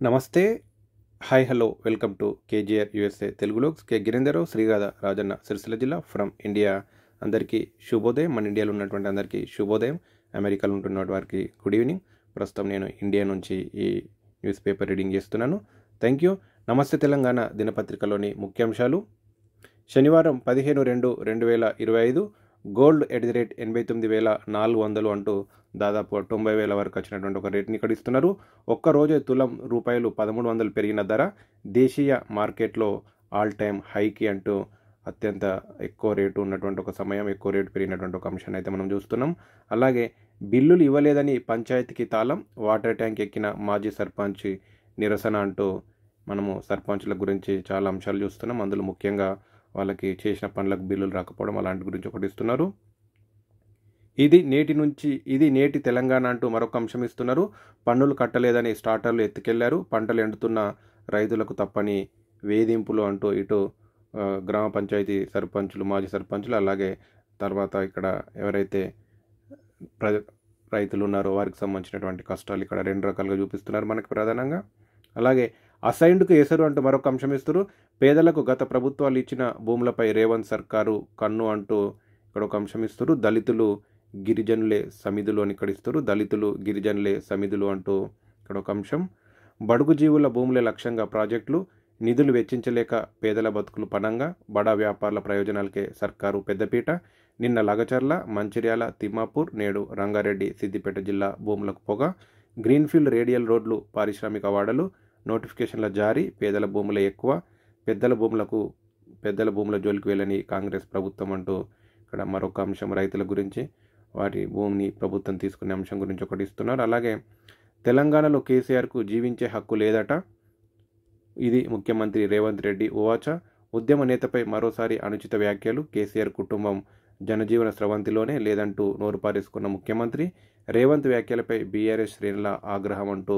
నమస్తే. Hi hello welcome to KGR USA తెలుగులో కే గిరీందరావు శ్రీగాధ రాజన్న సిరిసిల్ల జిల్లా ఫ్రమ్ ఇండియా. అందరికీ శుభోదయం. మన ఇండియాలో ఉన్నటువంటి అందరికీ శుభోదయం. అమెరికాలో ఉంటున్న వారికి గుడ్ ఈవినింగ్. ప్రస్తుతం నేను ఇండియా నుంచి ఈ న్యూస్ పేపర్ రీడింగ్ చేస్తున్నాను. Thank you. నమస్తే తెలంగాణ దినపత్రికలోని ముఖ్యాంశాలు. శనివారం 15/2/2025 గోల్డ్ @ 89,400 అంటూ దాదాపు 90,000 వరకు వచ్చినటువంటి ఒక రేట్ని ఇక్కడ ఇస్తున్నారు. ఒక్కరోజే తులం రూపాయలు 1300 పెరిగిన ధర దేశీయ మార్కెట్లో ఆల్ టైమ్ హైకి అంటూ అత్యంత ఎక్కువ రేటు ఉన్నటువంటి ఒక సమయం, ఎక్కువ రేటు పెరిగినటువంటి ఒక అంశాన్ని అయితే మనం చూస్తున్నాం. అలాగే బిల్లులు ఇవ్వలేదని పంచాయతీకి తాళం, వాటర్ ట్యాంక్ ఎక్కిన మాజీ సర్పంచ్ నిరసన అంటూ మనము సర్పంచ్ల గురించి చాలా అంశాలు చూస్తున్నాం. అందులో ముఖ్యంగా వాళ్ళకి చేసిన పనులకు బిల్లులు రాకపోవడం అలాంటి గురించి ఒకటి ఇస్తున్నారు. ఇది నేటి తెలంగాణ అంటూ మరొక అంశం ఇస్తున్నారు. పన్నులు కట్టలేదని స్టార్టర్లు ఎత్తుకెళ్లారు, పంటలు ఎండుతున్న రైతులకు తప్పని వేధింపులు అంటూ ఇటు గ్రామ పంచాయతీ సర్పంచులు, మాజీ సర్పంచులు, అలాగే తర్వాత ఇక్కడ ఎవరైతే రైతులు ఉన్నారో వారికి సంబంధించినటువంటి కష్టాలు ఇక్కడ రెండు రకాలుగా చూపిస్తున్నారు మనకి ప్రధానంగా. అలాగే అసైన్డ్కు ఎసరు అంటూ మరొక అంశం ఇస్తారు. పేదలకు గత ప్రభుత్వాలు ఇచ్చిన భూములపై రేవంత్ సర్కారు కన్ను అంటూ ఇక్కడ ఒక అంశం ఇస్తారు. దళితులు గిరిజనులే సమిధులు అని ఇక్కడ ఇస్తారు. దళితులు గిరిజనులే సమిధులు అంటూ ఇక్కడ ఒక అంశం. బడుగు జీవుల భూములే లక్ష్యంగా ప్రాజెక్టులు, నిధులు వెచ్చించలేక పేదల బతుకులు పనంగా, బడా వ్యాపారుల ప్రయోజనాలకే సర్కారు పెద్దపీట. నిన్న లగచర్ల, మంచిర్యాల, తిమ్మాపూర్, నేడు రంగారెడ్డి, సిద్దిపేట జిల్లా భూములకు పొగ. గ్రీన్ఫీల్డ్ రేడియల్ రోడ్లు, పారిశ్రామిక వాడలు, నోటిఫికేషన్ల జారీ, పేదల భూములే ఎక్కువ, పెద్దల భూముల జోలికి వెళ్ళని కాంగ్రెస్ ప్రభుత్వం అంటూ ఇక్కడ మరొక అంశం రైతుల గురించి, వారి భూమిని ప్రభుత్వం తీసుకునే అంశం గురించి ఒకటి ఇస్తున్నారు. అలాగే తెలంగాణలో కేసీఆర్కు జీవించే హక్కు లేదట, ఇది ముఖ్యమంత్రి రేవంత్ రెడ్డి ఉవాచ. ఉద్యమ నేతపై మరోసారి అనుచిత వ్యాఖ్యలు, కేసీఆర్ కుటుంబం జనజీవన స్రవంతిలోనే లేదంటూ నోరు పారేసుకున్న ముఖ్యమంత్రి. రేవంత్ వ్యాఖ్యలపై బీఆర్ఎస్ శ్రేణుల ఆగ్రహం అంటూ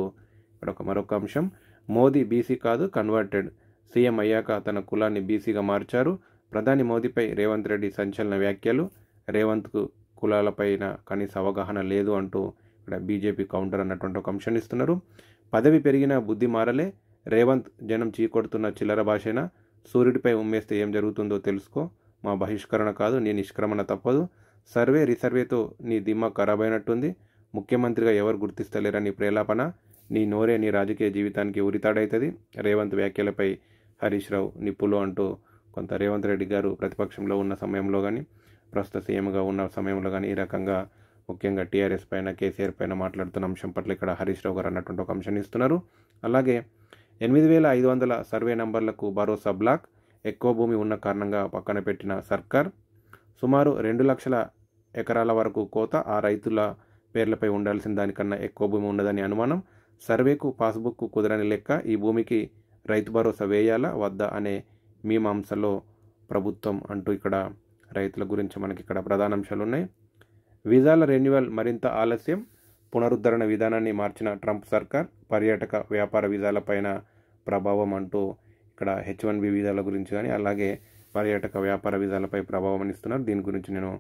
ఇక్కడ మరొక అంశం. మోదీ బీసీ కాదు కన్వర్టెడ్, సీఎం అయ్యాక తన కులాన్ని బీసీగా మార్చారు. ప్రధాని మోదీపై రేవంత్ రెడ్డి సంచలన వ్యాఖ్యలు. రేవంత్కు కులాలపైన కనీస అవగాహన లేదు అంటూ ఇక్కడ బీజేపీ కౌంటర్ అన్నటువంటి ఒక అంశాన్ని ఇస్తున్నారు. పదవి పెరిగిన బుద్ధి మారలే, రేవంత్ జనం చీకొడుతున్న చిల్లర భాషేనా, సూర్యుడిపై ఉమ్మేస్తే ఏం జరుగుతుందో తెలుసుకో, మా బహిష్కరణ కాదు నీ నిష్క్రమణ తప్పదు, రిసర్వేతో నీ దిమ్మ ఖరాబ్ అయినట్టుంది, ముఖ్యమంత్రిగా ఎవరు గుర్తిస్తలేరని ప్రేలాపన, నీ నోరే నీ రాజకీయ జీవితానికి ఉరితాడవుతుంది, రేవంత్ వ్యాఖ్యలపై హరీష్ రావు నిప్పులు అంటూ కొంత రేవంత్ రెడ్డి గారు ప్రతిపక్షంలో ఉన్న సమయంలో కానీ, ప్రస్తుత సీఎంగా ఉన్న సమయంలో కానీ ఈ రకంగా ముఖ్యంగా టీఆర్ఎస్ పైన, కేసీఆర్ పైన మాట్లాడుతున్న అంశం పట్ల ఇక్కడ హరీష్ రావు గారు అన్నటువంటి ఒక అంశాన్ని ఇస్తున్నారు. అలాగే 8,500 సర్వే నంబర్లకు భరోసా బ్లాక్, ఎక్కువ భూమి ఉన్న కారణంగా పక్కన పెట్టిన సర్కార్, సుమారు 2 లక్షల ఎకరాల వరకు కోత, ఆ రైతుల పేర్లపై ఉండాల్సిన దానికన్నా ఎక్కువ భూమి ఉండదని అనుమానం, సర్వేకు పాస్బుక్ కుదరని లెక్క, ఈ భూమికి రైతు భరోసా వేయాలా వద్దా అనే మీమాంసలో ప్రభుత్వం అంటూ ఇక్కడ రైతుల గురించి మనకి ఇక్కడ ప్రధాన అంశాలు ఉన్నాయి. వీసాల రెన్యువల్ మరింత ఆలస్యం, పునరుద్ధరణ విధానాన్ని మార్చిన ట్రంప్ సర్కార్, పర్యాటక వ్యాపార వీసాలపైన ప్రభావం అంటూ ఇక్కడ H1B వీసాల గురించి కానీ, అలాగే పర్యాటక వ్యాపార వీసాలపై ప్రభావం ఇస్తున్నారు. దీని గురించి నేను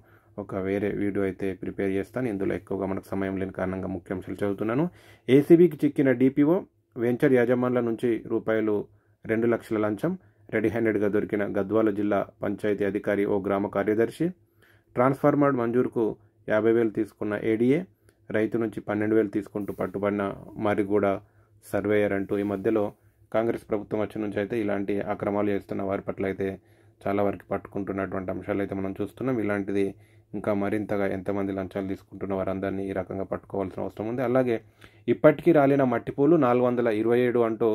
ఒక వేరే వీడియో అయితే ప్రిపేర్ చేస్తాను. ఇందులో ఎక్కువగా మనకు సమయం లేని కారణంగా ముఖ్యాంశాలు చదువుతున్నాను. ఏసీబీకి చిక్కిన డిపిఓ, వెంచర్ యాజమాన్ల నుంచి రూపాయలు 2 లక్షల లంచం, రెడీ హ్యాండెడ్గా దొరికిన గద్వాల జిల్లా పంచాయతీ అధికారి ఓ గ్రామ కార్యదర్శి, ట్రాన్స్ఫార్మర్ మంజూరుకు 50,000 తీసుకున్న ఏడీఏ, రైతు నుంచి 12,000 తీసుకుంటూ పట్టుబడిన మరిగూడ సర్వేయర్ అంటూ ఈ మధ్యలో కాంగ్రెస్ ప్రభుత్వం వచ్చి నుంచి అయితే ఇలాంటి అక్రమాలు చేస్తున్న వారి పట్ల అయితే చాలా వరకు పట్టుకుంటున్నటువంటి అంశాలు అయితే మనం చూస్తున్నాం. ఇలాంటిది ఇంకా మరింతగా ఎంతమంది లంచాలు తీసుకుంటున్న వారందరినీ ఈ రకంగా పట్టుకోవాల్సిన అవసరం ఉంది. అలాగే ఇప్పటికీ రాలిన మట్టిపూలు 427 అంటూ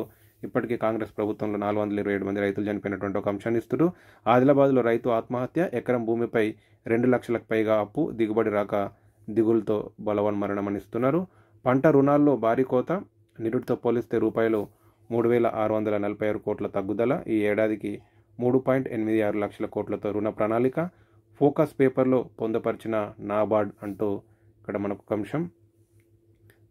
ఇప్పటికీ కాంగ్రెస్ ప్రభుత్వంలో 427 మంది రైతులు చనిపోయినటువంటి ఒక అంశాన్ని ఇస్తూ, ఆదిలాబాద్లో రైతు ఆత్మహత్య, ఎకరం భూమిపై 2 లక్షలకు పైగా అప్పు, దిగుబడి రాక దిగులతో బలవన్మరణం అని ఇస్తున్నారు. పంట రుణాల్లో భారీ కోత, నిరుడితో పోలిస్తే రూపాయలు 3,646 కోట్ల తగ్గుదల, ఈ ఏడాదికి 3.86 లక్షల కోట్లతో రుణ ప్రణాళిక, ఫోకస్ పేపర్లో పొందుపరిచిన నాబార్డ్ అంటూ ఇక్కడ మనకు ఒక అంశం.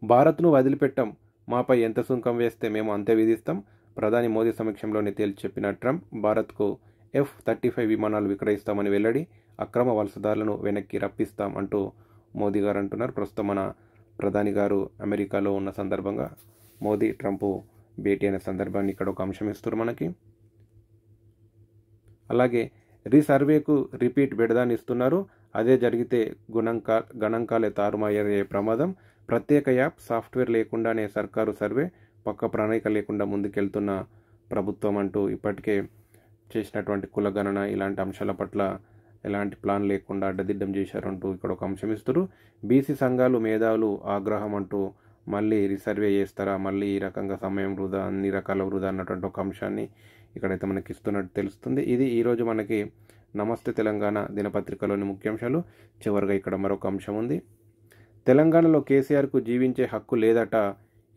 భారత్ను వదిలిపెట్టాం, మాపై ఎంత సుంకం వేస్తే మేము అంతే విధిస్తాం, ప్రధాని మోదీ సమక్షంలోనే తేల్చి చెప్పిన ట్రంప్, భారత్కు F-35 విమానాలు విక్రయిస్తామని వెల్లడి, అక్రమ వలసదారులను వెనక్కి రప్పిస్తాం అంటూ మోదీ గారు అంటున్నారు. ప్రస్తుతం మన ప్రధాని గారు అమెరికాలో ఉన్న సందర్భంగా మోదీ ట్రంప్ భేటీ అనే సందర్భాన్ని ఇక్కడ ఒక అంశం ఇస్తారు మనకి. అలాగే రీసర్వేకు రిపీట్ బెడదాన్ని ఇస్తున్నారు. అదే జరిగితే గణాంకాలే తారుమారయ్యే ప్రమాదం. ప్రత్యేక యాప్ సాఫ్ట్వేర్ లేకుండానే సర్కారు సర్వే, పక్క ప్రణాళిక లేకుండా ముందుకెళ్తున్న ప్రభుత్వం అంటూ ఇప్పటికే చేసినటువంటి కులగణన ఇలాంటి అంశాల పట్ల ఎలాంటి ప్లాన్ లేకుండా అడ్డదిడ్డం చేశారంటూ ఇక్కడ ఒక అంశం ఇస్తారు. బీసీ సంఘాలు మేధావులు ఆగ్రహం అంటూ మళ్ళీ రీసర్వే చేస్తారా, మళ్ళీ ఈ రకంగా సమయం వృధా, అన్ని రకాల వృధా అన్నటువంటి ఒక అంశాన్ని ఇక్కడైతే మనకి ఇస్తున్నట్టు తెలుస్తుంది. ఇది ఈరోజు మనకి నమస్తే తెలంగాణ దినపత్రికలోని ముఖ్యాంశాలు. చివరిగా ఇక్కడ మరొక అంశం ఉంది. తెలంగాణలో కేసీఆర్కు జీవించే హక్కు లేదట,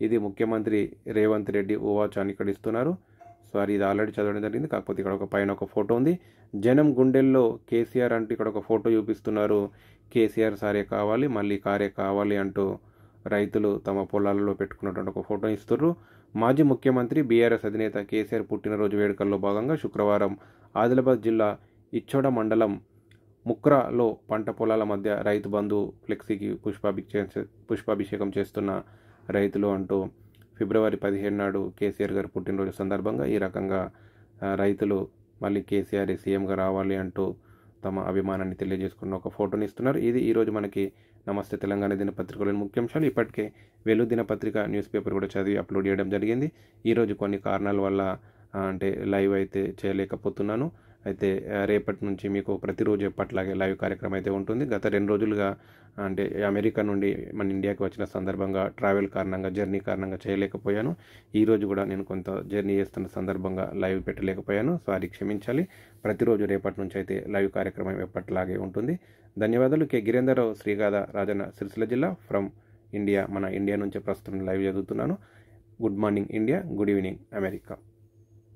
ఇది ముఖ్యమంత్రి రేవంత్ రెడ్డి ఉవాచ అని ఇక్కడ ఇస్తున్నారు. సారీ, ఇది ఆల్రెడీ చదవడం జరిగింది, కాకపోతే ఇక్కడ ఒక పైన ఒక ఫోటో ఉంది. జనం గుండెల్లో కేసీఆర్ అంటూ ఇక్కడ ఒక ఫోటో చూపిస్తున్నారు. కేసీఆర్ సారే కావాలి, మళ్ళీ కారే కావాలి అంటూ రైతులు తమ పొలాలలో పెట్టుకున్నటువంటి ఒక ఫోటో ఇస్తున్నారు. మాజీ ముఖ్యమంత్రి బీఆర్ఎస్ అధినేత కేసీఆర్ పుట్టినరోజు వేడుకల్లో భాగంగా శుక్రవారం ఆదిలాబాద్ జిల్లా ఇచ్చోడ మండలం ముక్రాలో పంట పొలాల మధ్య రైతు బంధు ఫ్లెక్సీకి పుష్పాభిషేకం చేస్తున్న రైతులు అంటూ ఫిబ్రవరి 17 నాడు కేసీఆర్ గారి పుట్టినరోజు సందర్భంగా ఈ రకంగా రైతులు మళ్ళీ కేసీఆర్ సీఎంగా రావాలి అంటూ తమ అభిమానాన్ని తెలియజేసుకున్న ఒక ఫోటోని ఇస్తున్నారు. ఇది ఈరోజు మనకి నమస్తే తెలంగాణ దినపత్రికలోని ముఖ్యాంశాలు. ఇప్పటికే వెలుగు దినపత్రిక న్యూస్ పేపర్ కూడా చదివి అప్లోడ్ చేయడం జరిగింది. ఈరోజు కొన్ని కారణాల వల్ల అంటే లైవ్ అయితే చేయలేకపోతున్నాను. అయితే రేపటి నుంచి మీకు ప్రతిరోజు ఎప్పట్లాగే లైవ్ కార్యక్రమం అయితే ఉంటుంది. గత 2 రోజులుగా అంటే అమెరికా నుండి మన ఇండియాకి వచ్చిన సందర్భంగా ట్రావెల్ కారణంగా, జర్నీ కారణంగా చేయలేకపోయాను. ఈరోజు కూడా నేను కొంత జర్నీ చేస్తున్న సందర్భంగా లైవ్ పెట్టలేకపోయాను. సారీ, క్షమించాలి. ప్రతిరోజు రేపటి నుంచి అయితే లైవ్ కార్యక్రమం ఎప్పట్లాగే ఉంటుంది. ధన్యవాదాలు. కె గిరేందర్రావు, శ్రీగాధ, రాజన్న సిరిసిల్ల జిల్లా ఫ్రమ్ ఇండియా. మన ఇండియా నుంచే ప్రస్తుతం లైవ్ చదువుతున్నాను. Good morning India, good evening America.